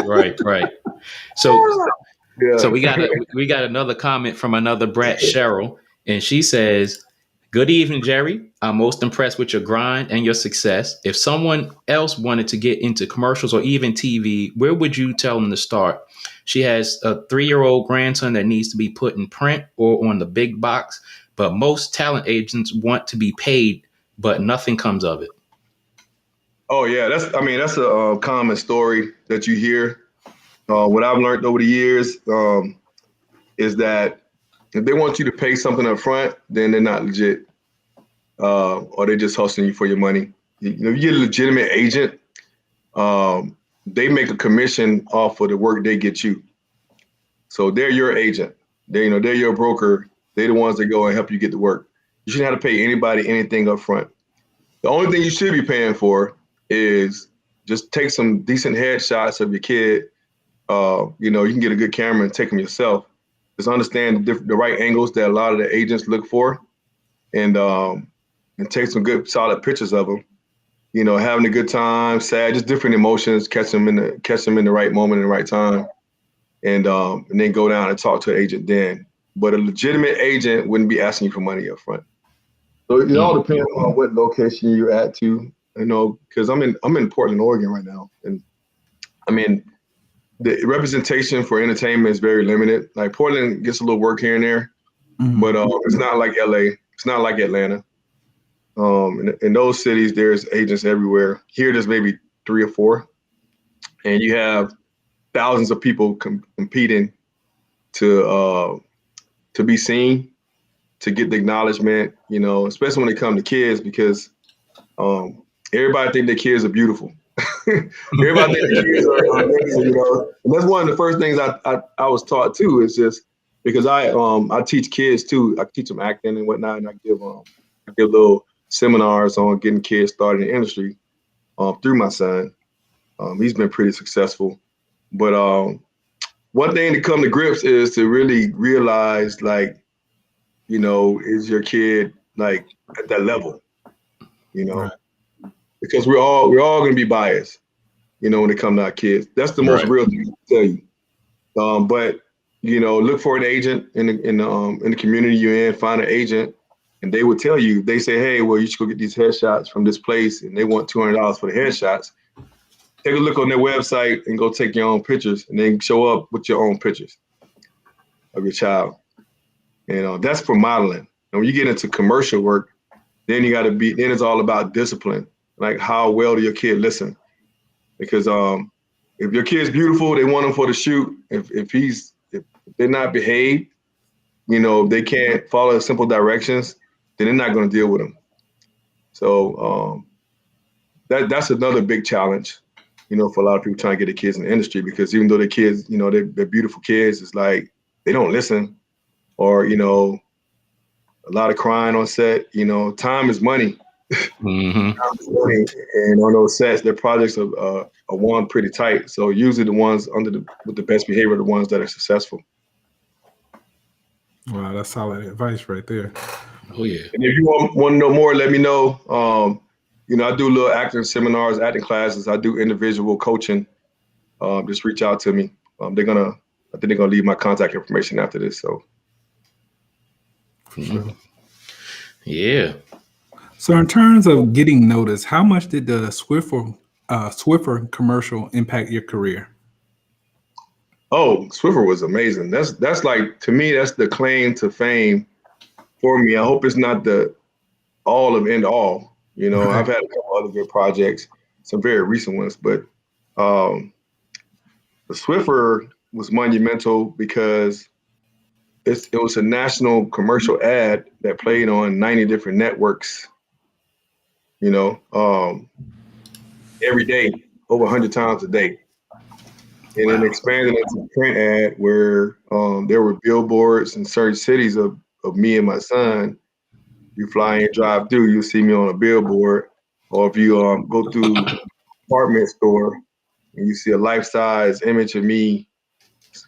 Right. So Yeah. we got another comment from another brat, Cheryl, and she says, "Good evening, Jerry. I'm most impressed with your grind and your success. If someone else wanted to get into commercials or even TV, where would you tell them to start? She has a 3-year-old grandson that needs to be put in print or on the big box, but most talent agents want to be paid, but nothing comes of it." Oh yeah, that's a common story that you hear. What I've learned over the years is that if they want you to pay something up front, then they're not legit, or they're just hustling you for your money. You get a legitimate agent, they make a commission off of the work they get you. So they're your agent. They're your broker. They're the ones that go and help you get the work. You shouldn't have to pay anybody anything up front. The only thing you should be paying for is just take some decent headshots of your kid. You can get a good camera and take them yourself. Just understand the right angles that a lot of the agents look for, and take some good solid pictures of them. Having a good time, sad, just different emotions, catch them in the right moment and the right time, and then go down and talk to an agent then. But a legitimate agent wouldn't be asking you for money up front. So it all depends on what location you're at too. Because I'm in Portland, Oregon right now, and I mean the representation for entertainment is very limited. Like Portland gets a little work here and there, but it's not like LA. It's not like Atlanta. In those cities, there's agents everywhere. Here, there's maybe 3 or 4, and you have thousands of people competing to be seen, to get the acknowledgement. Especially when it comes to kids, because everybody think their kids are beautiful. Everybody think their kids are amazing. And that's one of the first things I was taught too. Is just because I teach kids too. I teach them acting and whatnot, and I give little seminars on getting kids started in the industry through my son. He's been pretty successful. But one thing to come to grips is to really realize, like, is your kid like at that level? Right. Because we're all going to be biased, when it comes to our kids. That's the most real thing to tell you. But look for an agent in the community you're in. Find an agent, and they will tell you. They say, hey, well, you should go get these headshots from this place, and they want $200 for the headshots. Take a look on their website and go take your own pictures, and then show up with your own pictures of your child. That's for modeling. And when you get into commercial work, then then it's all about discipline. Like, how well do your kid listen? Because if your kid's beautiful, they want him for the shoot. If they're not behaved, they can't follow simple directions, then they're not going to deal with them. So that's another big challenge, for a lot of people trying to get their kids in the industry, because even though their kids, they're beautiful kids, it's like they don't listen, or a lot of crying on set. Time is money. Time is money, and on those sets, their projects are won pretty tight. So usually the ones with the best behavior are the ones that are successful. Wow, that's solid advice right there. Oh yeah. And if you want to know more, let me know. I do little acting seminars, acting classes. I do individual coaching. Just reach out to me. I think they're gonna leave my contact information after this. So. For sure. Yeah. So in terms of getting noticed, how much did the Swiffer commercial impact your career? Oh, Swiffer was amazing. That's like, to me, that's the claim to fame for me. I hope it's not the all of end all. I've had a couple other good projects, some very recent ones, but the Swiffer was monumental because it was a national commercial ad that played on 90 different networks, every day, over 100 times a day. And then expanded into a print ad where there were billboards in certain cities of me and my son. You fly and drive through, you'll see me on a billboard. Or if you go through a department store and you see a life-size image of me,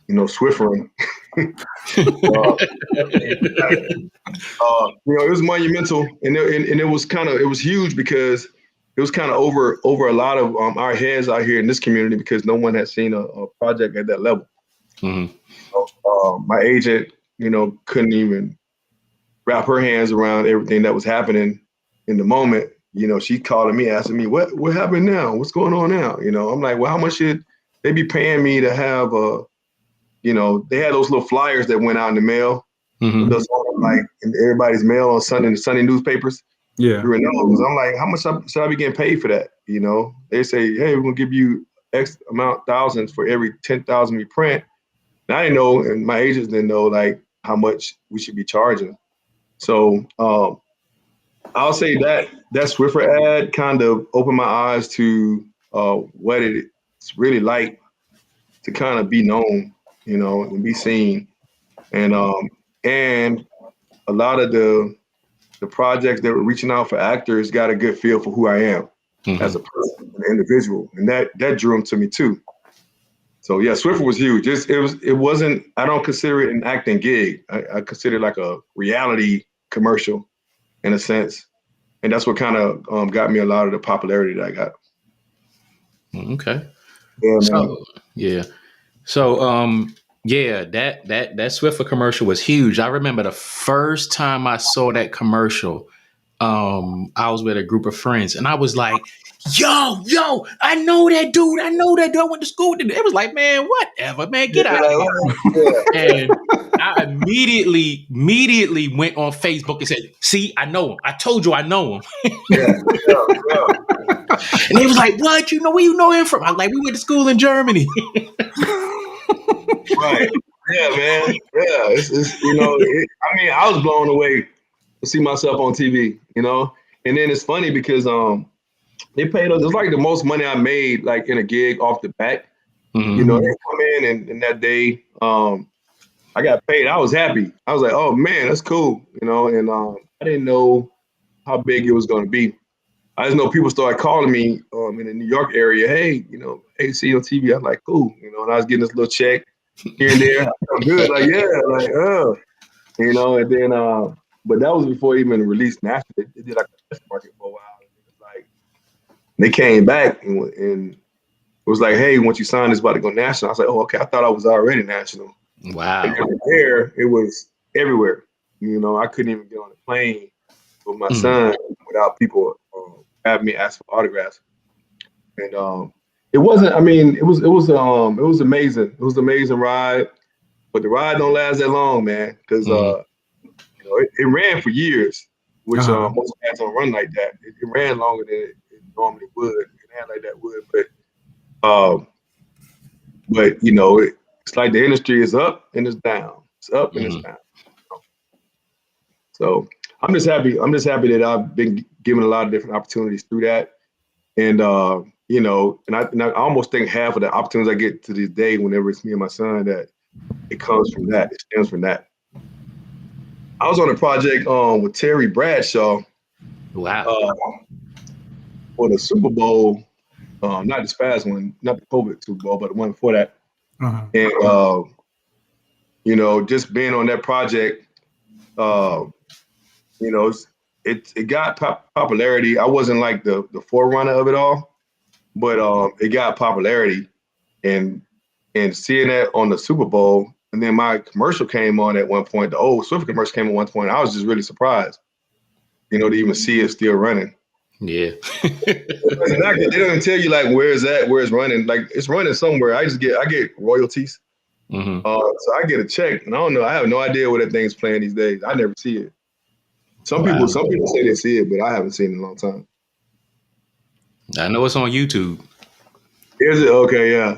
Swiffering. It was monumental, and it was huge because was kind of over a lot of our heads out here in this community because no one had seen a project at that level. Mm-hmm. My agent, couldn't even wrap her hands around everything that was happening in the moment. She calling me, asking me, what happened now? What's going on now? I'm like, well, how much should they be paying me to have they had those little flyers that went out in the mail, Mm-hmm. those like in everybody's mail on Sunday newspapers. Yeah. I'm like, how much should I be getting paid for that? They say, hey, we're gonna give you X amount thousands for every 10,000 we print. And I didn't know, and my agents didn't know like how much we should be charging. So I'll say that Swiffer ad kind of opened my eyes to what it's really like to kind of be known, and be seen. And a lot of the projects that were reaching out for actors got a good feel for who I am as a person, an individual, and that drew them to me too. So yeah, Swiffer was huge. It wasn't. I don't consider it an acting gig. I consider it like a reality commercial, in a sense, and that's what kind of got me a lot of the popularity that I got. Okay. Yeah, so, man. Yeah. So yeah, that Swiffer commercial was huge. I remember the first time I saw that commercial, I was with a group of friends and I was like, yo, I know that dude. I went to school with him. It was like, man, whatever, man, get out of here. And I immediately went on Facebook and said, see, I know him. I told you I know him. Yeah. And they was like, what? Where you know him from? I was like, we went to school in Germany. Right. Yeah, man. Yeah. It's I was blown away to see myself on TV, And then it's funny because they paid us, it's like the most money I made like in a gig off the bat. Mm-hmm. They come in and that day I got paid. I was happy. I was like, oh man, that's cool. And I didn't know how big it was gonna be. I just know people started calling me in the New York area, hey, hey, see you on TV. I'm like, cool, and I was getting this little check here and there. I felt good, like, yeah, like, and then, but that was before it even released nationally. They did like a test market for a while. And it was like, they came back and it was like, hey, once you sign this, about to go national. I was like, oh, okay, I thought I was already national. Wow. And then there, it was everywhere. I couldn't even get on a plane with my son without people having me ask for autographs. And it wasn't. I mean, it was amazing. It was an amazing ride, but the ride don't last that long, man, because it ran for years, which most cats don't run like that. It ran longer than it normally would. It ran like that would, but it's like the industry is up and it's down. It's up and it's down. So I'm just happy that I've been given a lot of different opportunities through that. And, and I almost think half of the opportunities I get to this day, whenever it's me and my son, that it comes from that. It stems from that. I was on a project with Terry Bradshaw. Wow. For the Super Bowl, not this past one, not the COVID Super Bowl, but the one before that. And, just being on that project, it got popularity. I wasn't like the forerunner of it all, but it got popularity, and seeing that on the Super Bowl, and then my commercial came on at one point. The old Swiffer commercial came at one point. I was just really surprised, to even see it still running. Yeah. They don't tell you like where it's running. Like it's running somewhere. I get royalties. Mm-hmm. So I get a check, and I don't know. I have no idea what that thing's playing these days. I never see it. Some people say they see it, but I haven't seen it in a long time. I know it's on YouTube. Is it? Okay, yeah.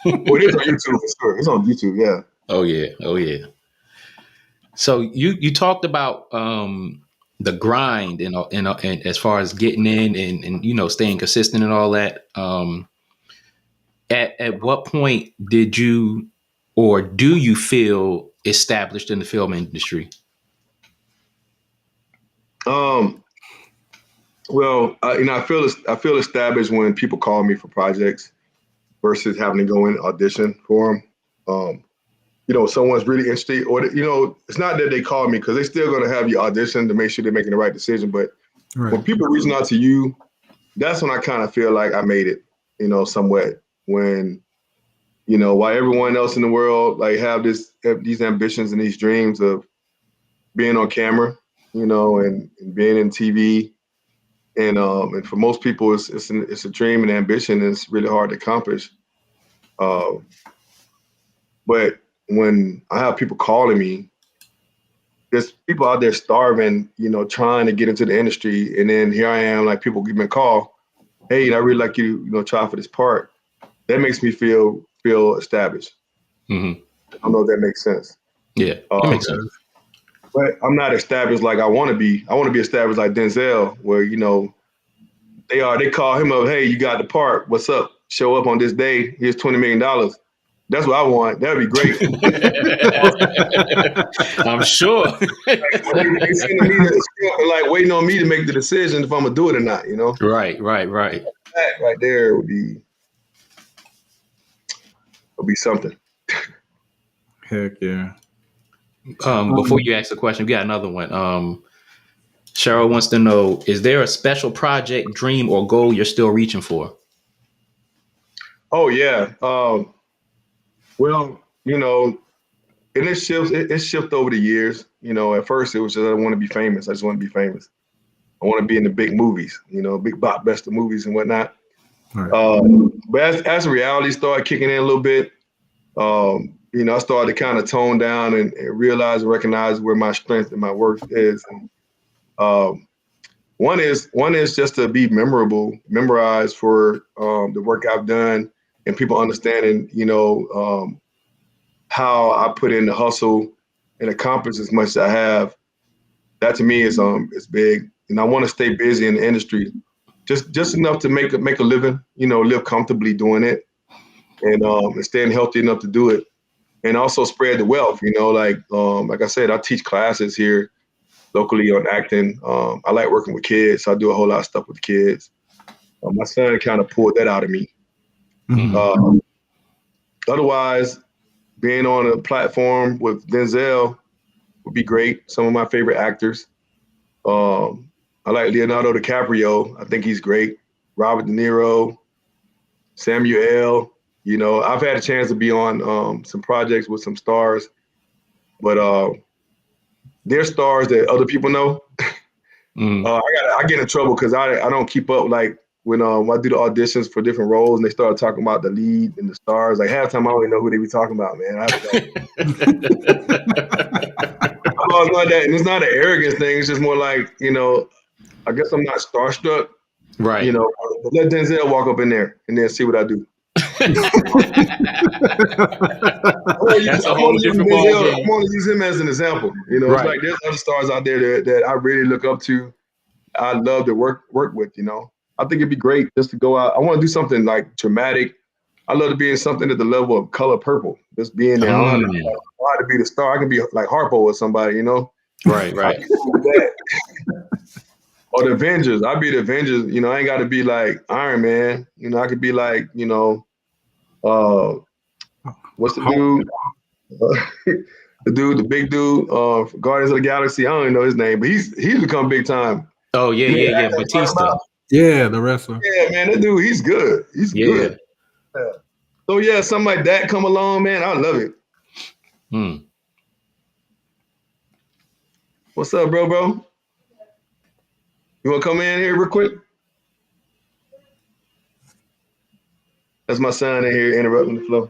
Well, it is on YouTube for sure. It's on YouTube, yeah. Oh yeah. So you talked about the grind and as far as getting in and staying consistent and all that. At what point did you or do you feel established in the film industry? Well, I feel established when people call me for projects versus having to go in and audition for them. Someone's really interested, or it's not that they call me because they're still going to have you audition to make sure they're making the right decision. But when people reaching out to you, that's when I kind of feel like I made it, somewhat. When, while everyone else in the world like have these ambitions and these dreams of being on camera, and being in TV, and for most people, it's a dream and ambition, and it's really hard to accomplish. But when I have people calling me, there's people out there starving, trying to get into the industry, and then here I am, like people give me a call, hey, I really like you, try for this part. That makes me feel established. Mm-hmm. I don't know if that makes sense. Yeah, it makes sense. But I'm not established like I want to be. I want to be established like Denzel, where they call him up, hey, you got the part. What's up? Show up on this day. Here's $20 million. That's what I want. That'd be great. I'm sure. They sending me the script and like waiting on me to make the decision if I'm gonna do it or not. Right. That right there would be something. Heck yeah. Before you ask the question, we got another one. Cheryl wants to know: is there a special project, dream, or goal you're still reaching for? Oh yeah. Well, and it shifts over the years. At first it was just I want to be famous. I just want to be famous. I want to be in the big movies, big blockbuster movies and whatnot. Right. But as reality started kicking in a little bit, I started to kind of tone down and realize and recognize where my strength and my worth is. And one is just to be memorized for the work I've done, and people understanding, how I put in the hustle and accomplish as much as I have. That to me is big, and I want to stay busy in the industry, just enough to make a living, live comfortably doing it, and staying healthy enough to do it, and also spread the wealth. Like I said, I teach classes here locally on acting. I like working with kids, so I do a whole lot of stuff with the kids. My son kind of pulled that out of me. Mm-hmm. Otherwise, being on a platform with Denzel would be great. Some of my favorite actors. I like Leonardo DiCaprio. I think he's great. Robert De Niro, Samuel. I've had a chance to be on some projects with some stars, but they're stars that other people know. I get in trouble because I don't keep up. Like when I do the auditions for different roles and they start talking about the lead and the stars, like half the time I don't even know who they be talking about, man. I've always known that, and it's not an arrogance thing. It's just more like, I guess I'm not starstruck. Right. But let Denzel walk up in there and then see what I do. That's a whole different ballgame. I'm going to use him as an example. It's like there's other stars out there that I really look up to. I love to work with. I think it'd be great just to go out. I want to do something like dramatic. I love to be in something at the level of Color Purple. Just being there. I don't have to be the star. I can be like Harpo or somebody. Right. Or the Avengers. I'd be the Avengers. I ain't got to be like Iron Man. I could be like, what's the dude? The big dude, Guardians of the Galaxy. I don't even know his name, but he's become big time. Oh yeah, Batista. Yeah, the wrestler. Yeah, man, that dude, he's good. He's good. Yeah. So yeah, something like that come along, man. I love it. What's up, bro? You want to come in here real quick? That's my son in here interrupting the flow.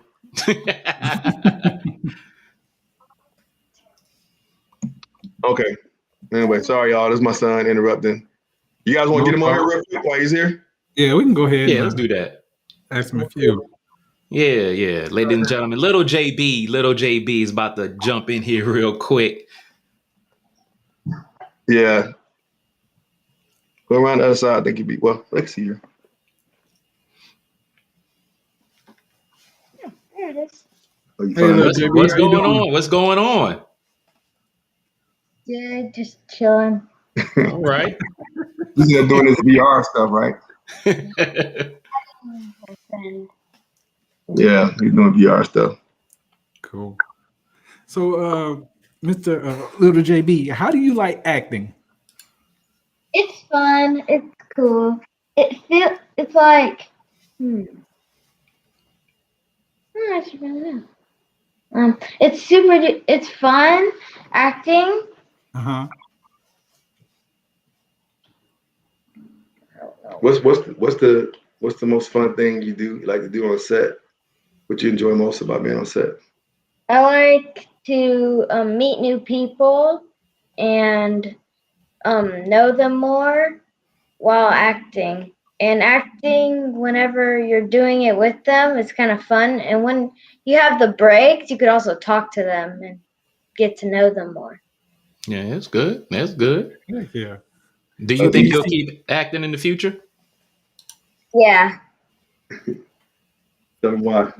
Okay. Anyway, sorry, y'all. This is my son interrupting. You guys want to get him on here real quick while he's here? Yeah, we can go ahead. Yeah, let's do that. Ask him a few. Yeah. Ladies and gentlemen, little JB is about to jump in here real quick. Yeah. Go around the other side. I think he'd be, well, let's see here. Yeah, there it is. What's going on? Yeah, just chilling. All right. He's doing this VR stuff, right? Yeah, he's doing VR stuff. Cool. So, Mr. Little JB, how do you like acting? It's fun. It's cool. It's like I should know. It's fun acting. Uh-huh. What's the most fun thing you like to do on set? What you enjoy most about being on set? I like to meet new people and know them more while acting. And acting, whenever you're doing it with them, it's kind of fun. And when you have the breaks, you could also talk to them and get to know them more. Yeah, that's good. That's good. Heck yeah. Do you think you'll keep acting in the future? Yeah. Tell me why.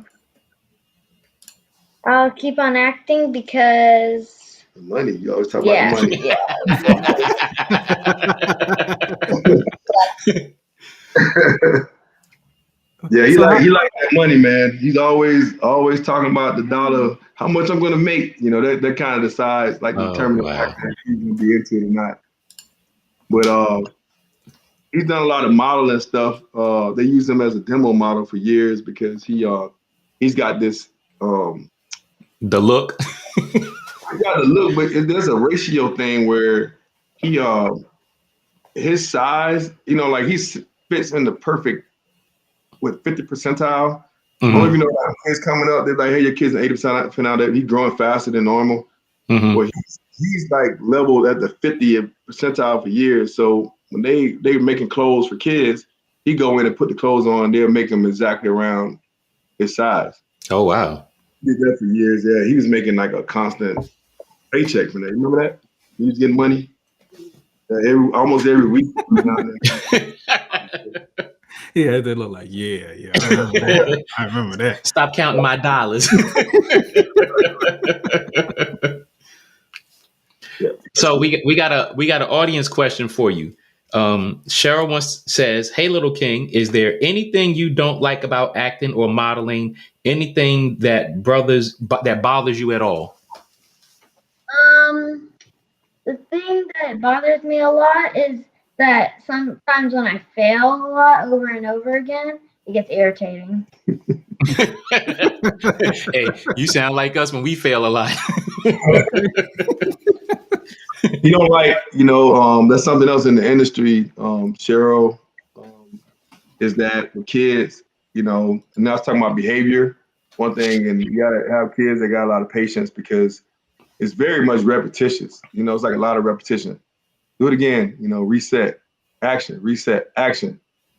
I'll keep on acting because The money. You always talk about the money. Yeah, he like that money, man. He's always talking about the dollar, how much I'm gonna make. You know, that kind of decides, like, determine the fact that he's gonna be into it or not. But he's done a lot of modeling stuff. They use him as a demo model for years because he's got this the look. He got the look, but there's a ratio thing where he his size, like he fits in the perfect with 50 percentile. I don't even know about kids coming up. They're like, hey, your kid's an 80% out that he's growing faster than normal. Well, he's like leveled at the 50th percentile for years. So when they're making clothes for kids, he go in and put the clothes on. They'll make them exactly around his size. Oh wow! He did that for years. Yeah, he was making like a constant paycheck from that. You remember that? He was getting money almost every week. Yeah, they look like yeah. I remember that. Stop counting my dollars. So we got an audience question for you. Cheryl says, "Hey, little King, is there anything you don't like about acting or modeling? Anything that bothers you at all?" The thing that bothers me a lot is that sometimes when I fail a lot over and over again, it gets irritating. Hey, you sound like us when we fail a lot. You don't like, that's something else in the industry, Cheryl, is that with kids, and I was talking about behavior, one thing, and you gotta have kids that got a lot of patience because it's very much repetitious. It's like a lot of repetition. Do it again, reset, action,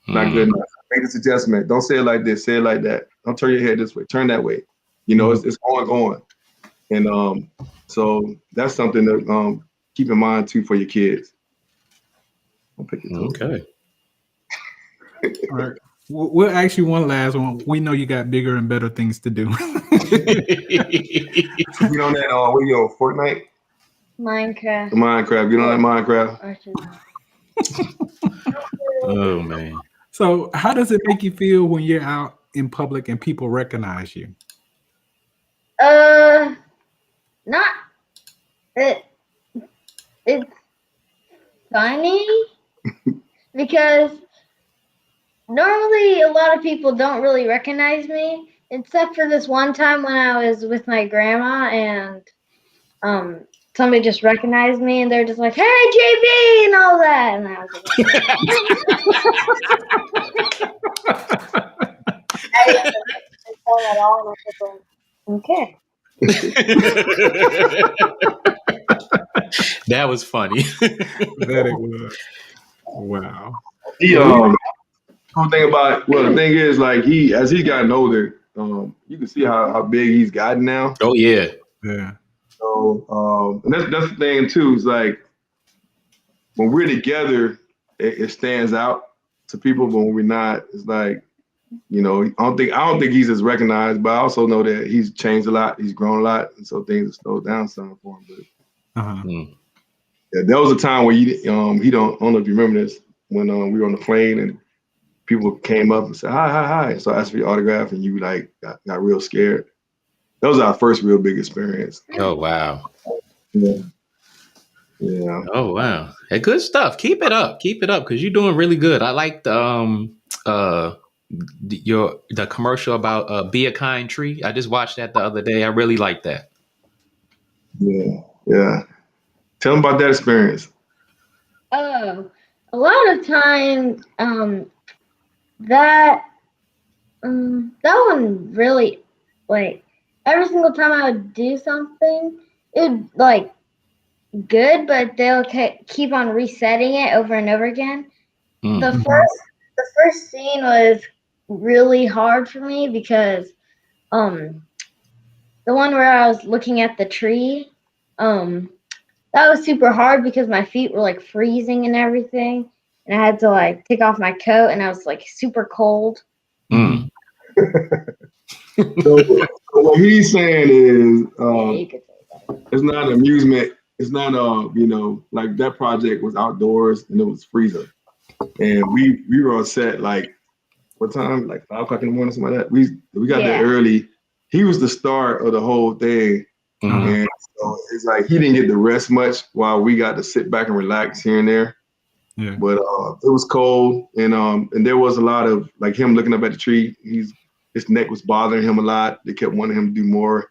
Not good enough. Make this adjustment. Don't say it like this, say it like that. Don't turn your head this way, turn that way. It's going. And so that's something to keep in mind too for your kids. I'll pick it too. Okay. All right. We'll ask you one last one. We know you got bigger and better things to do. You on that? What are you on? Fortnite? Minecraft. Get on that Minecraft. Oh man. So, how does it make you feel when you're out in public and people recognize you? Not it. It's funny because normally a lot of people don't really recognize me, except for this one time when I was with my grandma and somebody just recognized me and they're just like, "Hey, JB," and all that, and I was like, I didn't tell them at all, and I was like, okay. That was funny. That it was. Wow. The thing is, like, as he's gotten older, you can see how big he's gotten now. Oh yeah. Yeah. So, and that's the thing too. Is like when we're together, it stands out to people, but when we're not, it's like, I don't think he's as recognized, but I also know that he's changed a lot, he's grown a lot, and so things have slowed down some for him. But yeah, there was a time where I don't know if you remember this, when we were on the plane and people came up and said hi, so I asked for your autograph, and you like got real scared. That was our first real big experience. Oh wow. Yeah. Yeah. Oh wow, hey, good stuff. Keep it up, because you're doing really good. I like the commercial about be a kind tree. I just watched that the other day. I really like that. Yeah. Yeah. Tell them about that experience. Oh, a lot of time, that that one really, like, every single time I would do something, it would like good, but they'll keep on resetting it over and over again. Mm. The first scene was really hard for me because um the one where I was looking at the tree, that was super hard because my feet were like freezing and everything, and I had to like take off my coat, and I was like super cold. Mm. So what he's saying is, Yeah, you could say that. it's not an amusement. It's not like that project was outdoors and it was freezing, and we were on set like what time? Like 5 o'clock in the morning, something like that. We got there early. He was the star of the whole thing, and so it's like he didn't get to rest much while we got to sit back and relax here and there. Yeah. But it was cold, and there was a lot of like him looking up at the tree. His neck was bothering him a lot. They kept wanting him to do more.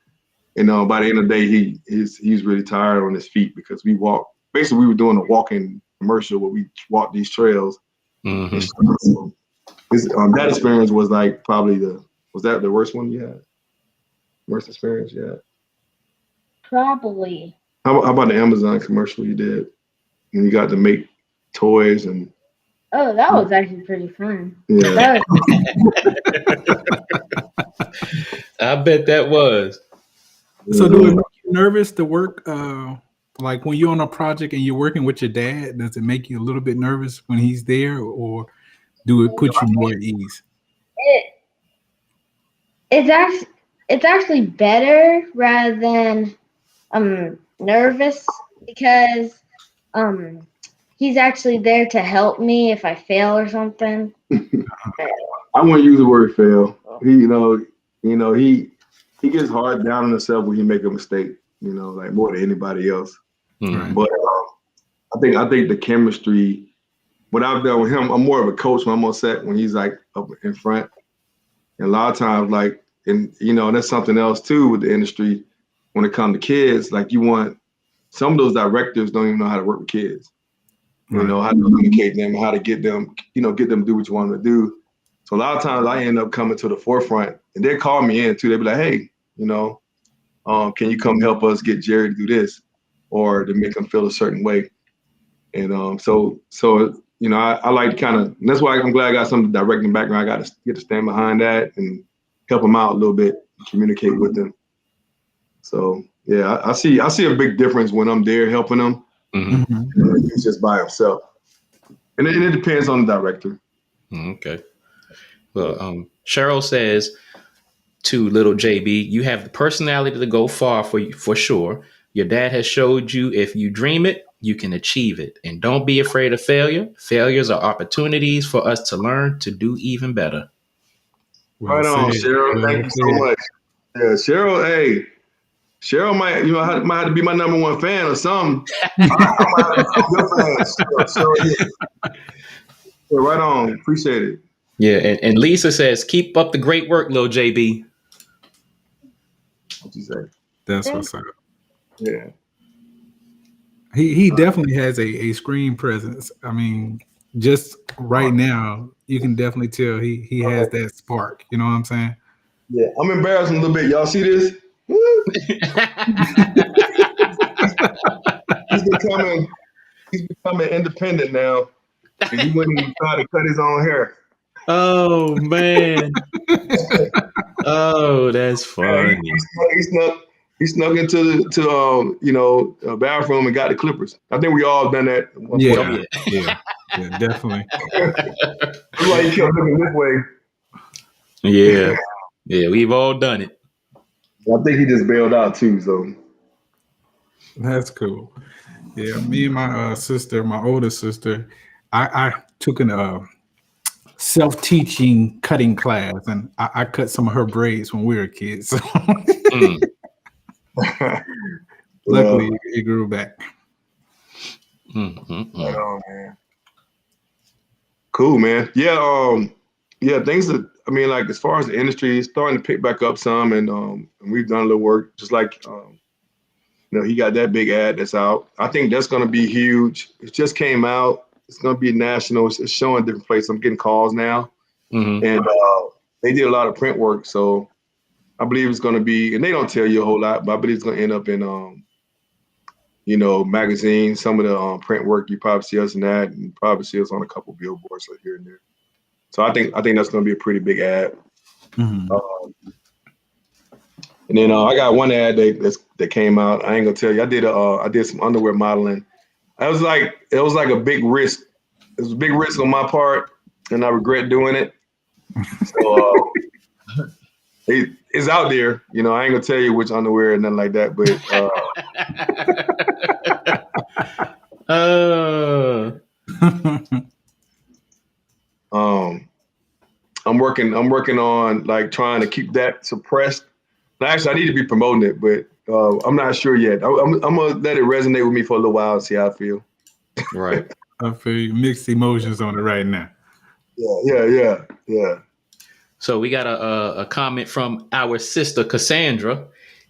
And by the end of the day, he's really tired on his feet because we walked. Basically, we were doing a walking commercial where we walked these trails. Mm-hmm. So that experience was like probably was that the worst one you had? Worst experience you had? Probably. How about the Amazon commercial you did? And you got to make toys and. Oh, that was actually pretty fun. Yeah. I bet that was. So do it make you nervous to work? Like when you're on a project and you're working with your dad, does it make you a little bit nervous when he's there, or do it put you more at ease? It's actually better rather than nervous because he's actually there to help me if I fail or something. I wouldn't use the word fail. He gets hard down on himself when he make a mistake. Like more than anybody else. Mm. But I think the chemistry. What I've done with him, I'm more of a coach when I'm on set when he's like up in front. And a lot of times, like, and that's something else too with the industry. When it comes to kids, like some of those directors don't even know how to work with kids. How to communicate them, how to get them to do what you want them to do. So a lot of times I end up coming to the forefront, and they call me in too. They be like, hey, can you come help us get Jerry to do this, or to make him feel a certain way? And so I like to kind of. That's why I'm glad I got some directing background. I got to get to stand behind that and help him out a little bit, communicate with them. So yeah, I see a big difference when I'm there helping him. Mm-hmm. He's just by himself, and it depends on the director. Okay. Well, Cheryl says to little JB, you have the personality to go far for sure. Your dad has showed you if you dream it, you can achieve it. And don't be afraid of failure. Failures are opportunities for us to learn to do even better. Right on, Cheryl. Thank you so much. Yeah, Cheryl, hey. Cheryl might have to be my number one fan or something. I might have to be your fan. Cheryl. Yeah, right on. Appreciate it. Yeah, and Lisa says, keep up the great work, little JB. What you say? That's what's up. Yeah. He definitely has a screen presence. I mean, just right now, you can definitely tell he has that spark. You know what I'm saying? Yeah, I'm embarrassed a little bit. Y'all see this? He's becoming independent now. And he wouldn't even try to cut his own hair. Oh man. Oh, that's funny. He snuck into the bathroom and got the clippers. I think we all done that. Yeah, definitely. That's why he kept looking this way. Yeah, we've all done it. I think he just bailed out too. So that's cool. Yeah, me and my sister, my older sister, I took an self-teaching cutting class, and I cut some of her braids when we were kids. So. Luckily, it grew back. Right on, man. Cool, man. Yeah, things that I mean, like as far as the industry, it's starting to pick back up some, and we've done a little work, just like he got that big ad that's out. I think that's going to be huge. It just came out. It's going to be national. It's showing different places. I'm getting calls now, and they did a lot of print work, so I believe it's going to be. And they don't tell you a whole lot, but I believe it's going to end up in magazines. Some of the print work you probably see us in that, and probably see us on a couple billboards like here and there. So I think that's going to be a pretty big ad. And then I got one ad that came out. I ain't gonna tell you. I did some underwear modeling. It was like a big risk. It was a big risk on my part, and I regret doing it. So it's out there. I ain't gonna tell you which underwear and nothing like that. But I'm working on like trying to keep that suppressed. Actually, I need to be promoting it, but I'm not sure yet. I'm gonna let it resonate with me for a little while and see how I feel. Right. I feel mixed emotions on it right now. Yeah. So we got a comment from our sister Cassandra,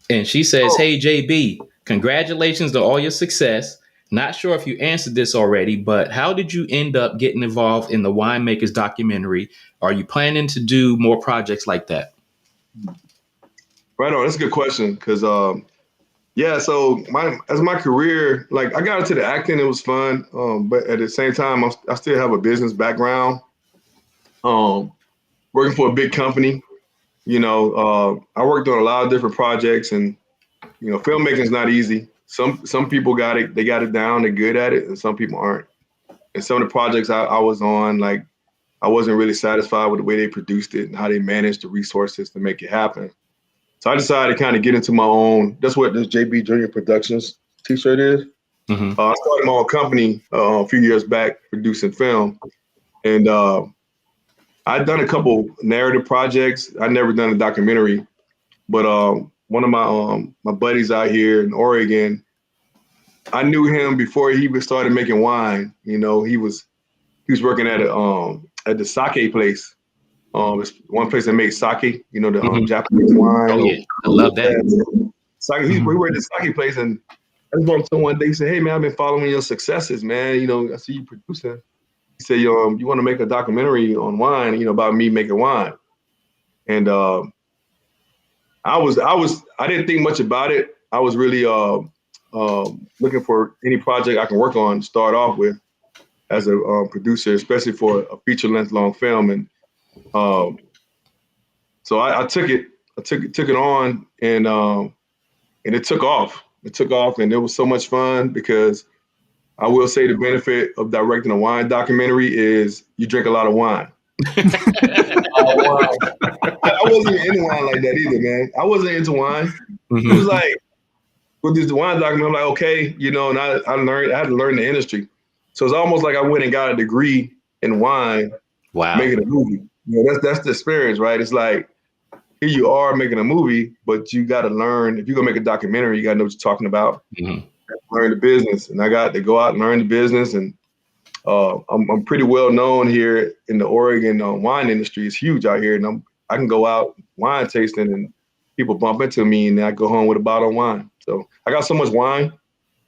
and she says, "Hey JB, congratulations on all your success. Not sure if you answered this already, but how did you end up getting involved in the Winemakers documentary? Are you planning to do more projects like that?" Right on. That's a good question because so my career, like I got into the acting, it was fun, but at the same time, I still have a business background. Working for a big company, I worked on a lot of different projects, and filmmaking is not easy. Some people got it, they got it down, they're good at it, and some people aren't. And some of the projects I was on, like I wasn't really satisfied with the way they produced it and how they managed the resources to make it happen. So I decided to kind of get into my own. That's what this JB Junior Productions t-shirt is. I started my own company a few years back producing film. And I'd done a couple narrative projects. I'd never done a documentary. But one of my buddies out here in Oregon, I knew him before he even started making wine. He was working at the sake place. It's one place that makes sake, the Japanese wine. Oh yeah, I love that. Sake, we were at the sake place, and I just bumped into one day. He said, "Hey man, I've been following your successes, man. I see you producing." He said, "You want to make a documentary on wine, about me making wine?" And I didn't think much about it. I was really looking for any project I can work on to start off with as a producer, especially for a feature length long film. And so I took it on, and it took off. It took off, and it was so much fun because I will say the benefit of directing a wine documentary is you drink a lot of wine. I wasn't into wine like that either, man. I wasn't into wine. It was like with this wine documentary, I'm like, okay, and I had to learn the industry. So it's almost like I went and got a degree in wine, making a movie. That's the experience, right? It's like here you are making a movie, but you got to learn. If you're gonna make a documentary, you got to know what you're talking about. Learn the business, and I got to go out and learn the business. And I'm pretty well known here in the Oregon wine industry. It's huge out here, and I can go out wine tasting, and people bump into me, and I go home with a bottle of wine. So I got so much wine.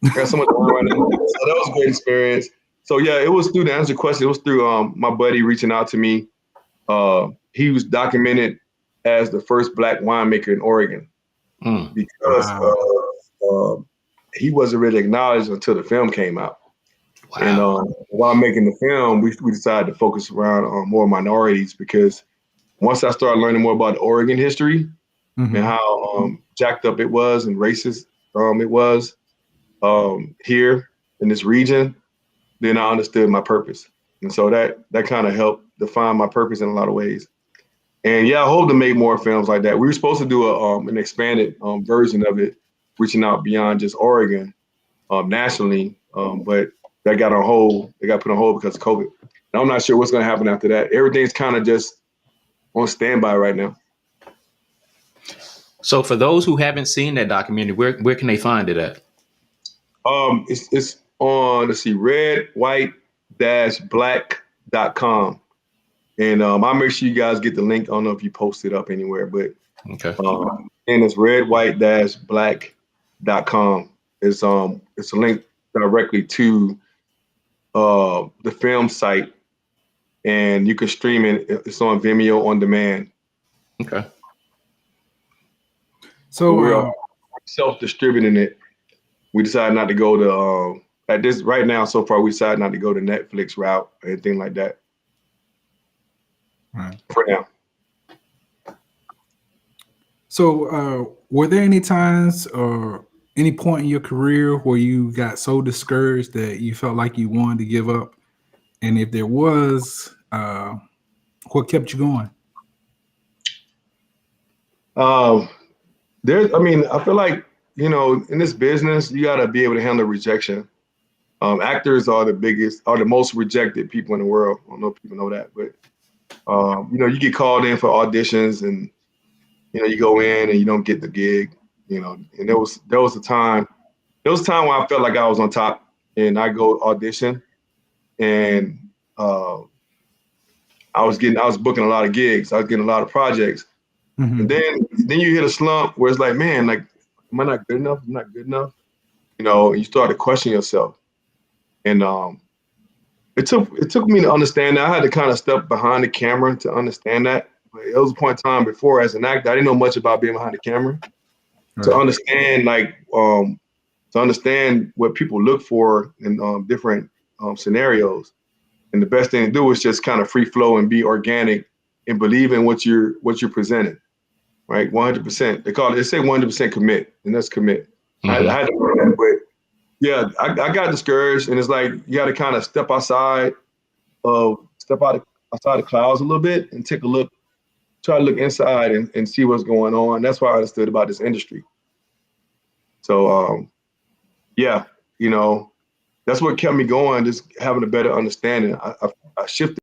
I got so much wine right now. So that was a great experience. So yeah, it was through, to answer the question, it was through my buddy reaching out to me. He was documented as the first Black winemaker in Oregon because he wasn't really acknowledged until the film came out. Wow. And while making the film, we decided to focus around more minorities, because once I started learning more about Oregon history and how jacked up it was and racist it was here in this region, then I understood my purpose. And so that kind of helped define my purpose in a lot of ways. And yeah, I hope to make more films like that. We were supposed to do an expanded version of it, reaching out beyond just Oregon nationally, but that got on hold. They got put on hold because of COVID. And I'm not sure what's going to happen after that. Everything's kind of just on standby right now. So for those who haven't seen that documentary, where can they find it at? It's on, let's see, redwhite-black.com. And I'll make sure you guys get the link. I don't know if you post it up anywhere, but Okay. and it's redwhite-black.com. It's a link directly to the film site, and you can stream it. It's on Vimeo on demand. Okay. So we're So self-distributing it. We decided not to go to at this right now. So far, we decided not to go to Netflix route or anything like that. right. For now. So were there any times or any point in your career where you got so discouraged that you felt like you wanted to give up? And if there was, what kept you going? I feel like, in this business, you got to be able to handle rejection. Actors are the most rejected people in the world. I don't know if people know that, but you get called in for auditions, and you go in and you don't get the gig. And there was a time when I felt like I was on top, and I go audition, and I was booking a lot of gigs. I was getting a lot of projects. Mm-hmm. And then you hit a slump where it's like, man, like, am I not good enough? I'm not good enough. And you start to question yourself. And it took me to understand that. I had to kind of step behind the camera to understand that. But it was a point in time before, as an actor, I didn't know much about being behind the camera. Right. To understand what people look for in different scenarios. And the best thing to do is just kind of free flow and be organic and believe in what you're presenting. Right, 100%. They say 100% commit, and that's commit. Mm-hmm. I had to learn that, but yeah, I got discouraged, and it's like you got to kind of step outside the clouds a little bit and take a look, try to look inside and see what's going on. That's why I understood about this industry. So that's what kept me going, just having a better understanding. I shifted